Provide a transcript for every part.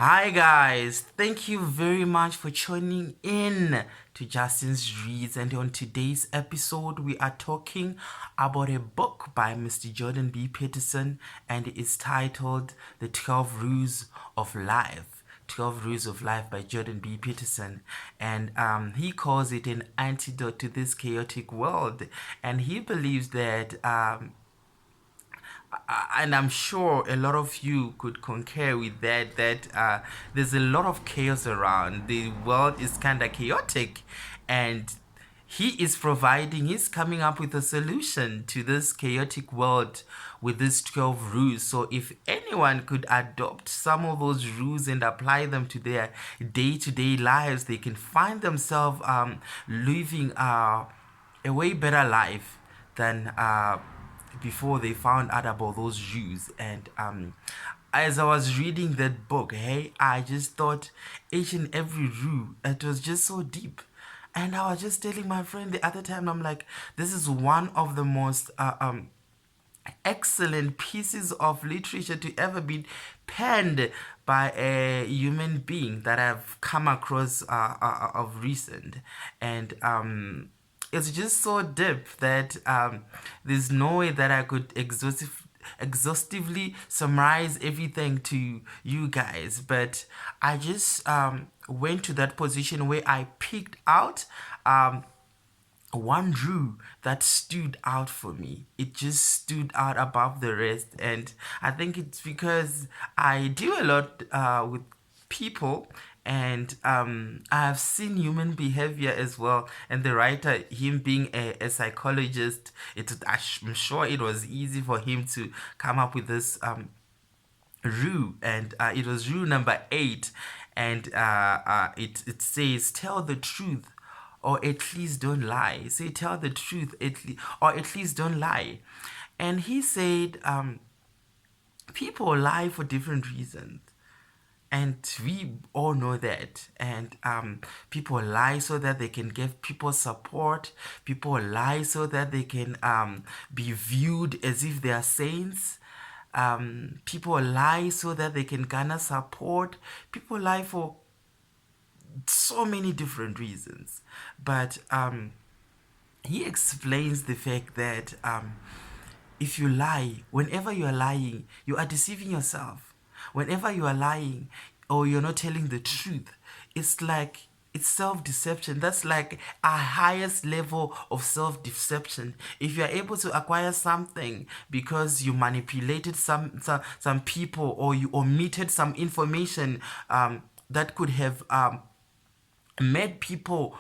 Hi guys, thank you very much for tuning in to Justin's Reads, and on today's episode we are talking about a book by Mr. Jordan B. Peterson, and it's titled The 12 Rules of Life. 12 Rules of Life by Jordan B. Peterson, and he calls it an antidote to this chaotic world, and he believes that and I'm sure a lot of you could concur with that there's a lot of chaos around. The world is kind of chaotic, and he's coming up with a solution to this chaotic world with these 12 rules. So if anyone could adopt some of those rules and apply them to their day-to-day lives, they can find themselves living a way better life than before they found out about those Jews. And as I was reading that book, hey, I just thought each and every rule, it was just so deep. And I was just telling my friend the other time, I'm like, this is one of the most excellent pieces of literature to ever be penned by a human being that I've come across of recent. And it's just so deep that there's no way that I could exhaustively summarize everything to you guys, but I just went to that position where I picked out one rule that stood out for me. It just stood out above the rest, and I think it's because I do a lot with people, and I have seen human behavior as well. And the writer, him being a psychologist, I'm sure it was easy for him to come up with this rule, and it was rule number 8, and it says, tell the truth or at least don't lie. Say, tell the truth or at least don't lie. And he said, people lie for different reasons, and we all know that. And people lie so that they can give people support. People lie so that they can be viewed as if they are saints. People lie so that they can garner support. People lie for so many different reasons. But he explains the fact that if you lie, whenever you are lying, you are deceiving yourself. Whenever you are lying or you're not telling the truth, it's like it's self-deception. That's like a highest level of self-deception. If you are able to acquire something because you manipulated some people, or you omitted some information that could have made people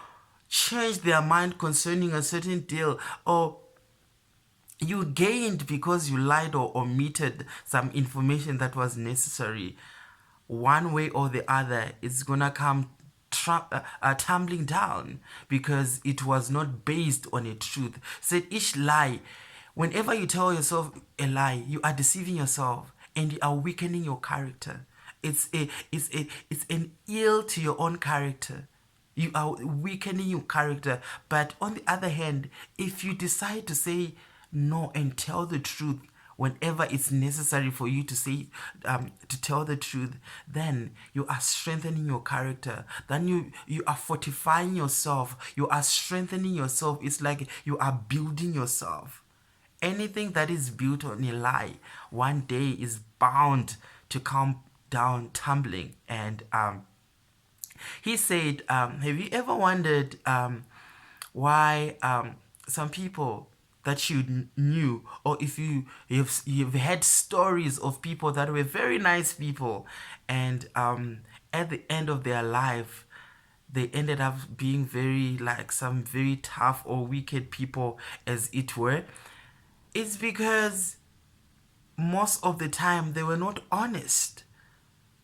change their mind concerning a certain deal, or you gained because you lied or omitted some information that was necessary, one way or the other, it's gonna come tumbling down because it was not based on a truth. Said each lie, whenever you tell yourself a lie, you are deceiving yourself and you are weakening your character. It's an ill to your own character. You are weakening your character. But on the other hand, if you decide to say no and tell the truth whenever it's necessary for you to say to tell the truth, then you are strengthening your character. Then you are fortifying yourself. You are strengthening yourself. It's like you are building yourself. Anything that is built on a lie one day is bound to come down tumbling. And he said, have you ever wondered why some people that you knew, or if you've had stories of people that were very nice people, and at the end of their life they ended up being very, like, some very tough or wicked people, as it were? It's because most of the time they were not honest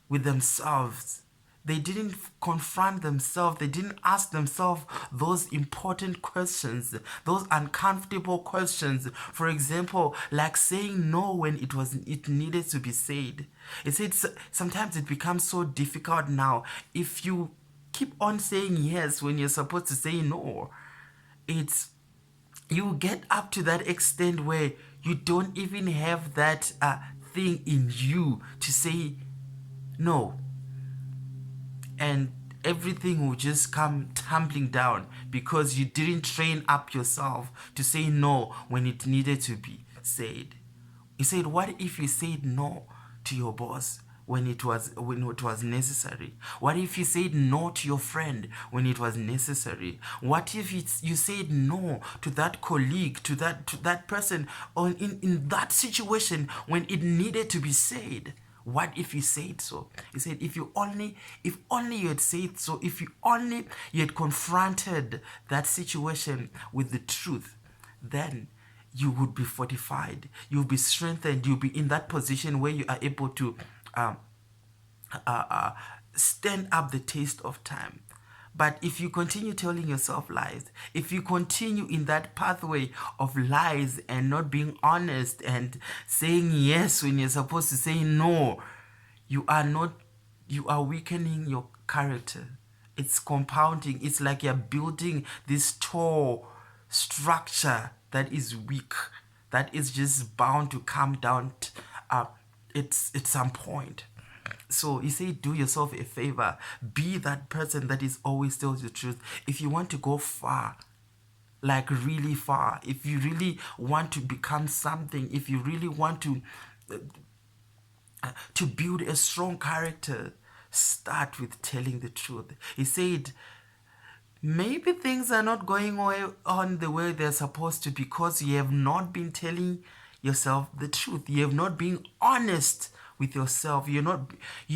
with themselves. They didn't confront themselves. They didn't ask themselves those important questions, those uncomfortable questions. For example, like saying no when it needed to be said. It said sometimes it becomes so difficult now. If you keep on saying yes when you're supposed to say no, it's you get up to that extent where you don't even have that thing in you to say no. and everything will just come tumbling down because you didn't train up yourself to say no when it needed to be said. He said, what if you said no to your boss when it was necessary? What if you said no to your friend when it was necessary? What if you said no to that colleague, to that person, or in that situation when it needed to be said? What if you said so? He said, if only you had said so, if you had confronted that situation with the truth, then you would be fortified, you'll be strengthened, you'll be in that position where you are able to um, uh, uh, stand up the test of time. But if you continue telling yourself lies, if you continue in that pathway of lies and not being honest and saying yes when you're supposed to say no, you are not, you are weakening your character. It's compounding. It's like you're building this tall structure that is weak, that is just bound to come down at some point. So he said, do yourself a favor. Be that person that is always tells the truth. If you want to go far, like really far, if you really want to become something, if you really want to build a strong character, start with telling the truth. He said, maybe things are not going on the way they're supposed to because you have not been telling yourself the truth. You have not been honest with yourself. You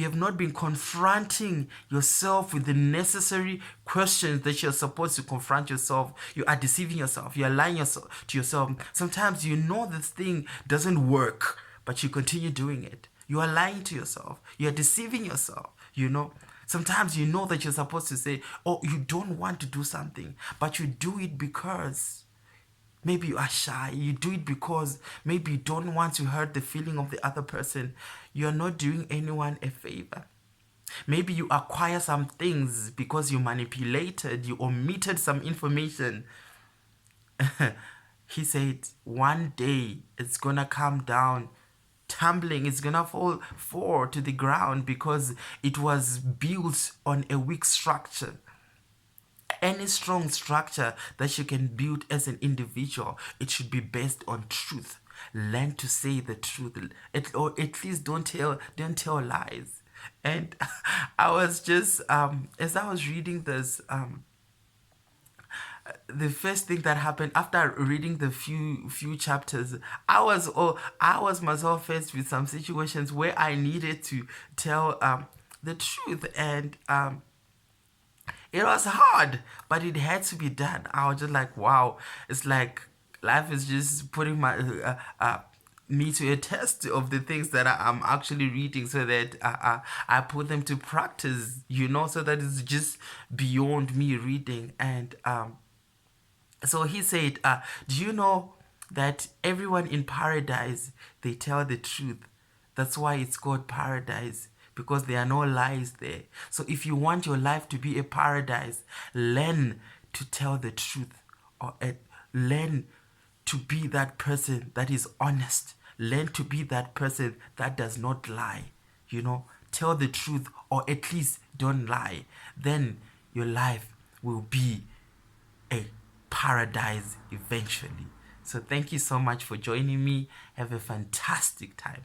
have not been confronting yourself with the necessary questions that you're supposed to confront yourself. You are deceiving yourself. You are lying to yourself. Sometimes you know this thing doesn't work, but you continue doing it. You are lying to yourself. You are deceiving yourself. Sometimes you know that you're supposed to say, oh, you don't want to do something, but you do it because maybe you are shy. You do it because maybe you don't want to hurt the feeling of the other person. You're not doing anyone a favor. Maybe you acquire some things because you manipulated, you omitted some information. He said, one day it's gonna come down tumbling, it's gonna fall to the ground because it was built on a weak structure. Any strong structure that you can build as an individual, it should be based on truth. Learn to say the truth, or at least don't tell lies. And I was just as I was reading this, the first thing that happened after reading the few chapters, I was myself faced with some situations where I needed to tell the truth, and it was hard, but it had to be done. I was just like, wow, it's like life is just putting me to a test of the things that I'm actually reading, so that I put them to practice, so that it's just beyond me reading. And so he said, do you know that everyone in paradise, they tell the truth? That's why it's called paradise, because there are no lies there. So if you want your life to be a paradise, learn to tell the truth, or learn to be that person that is honest. Learn to be that person that does not lie. Tell the truth, or at least don't lie. Then your life will be a paradise eventually. So thank you so much for joining me. Have a fantastic time.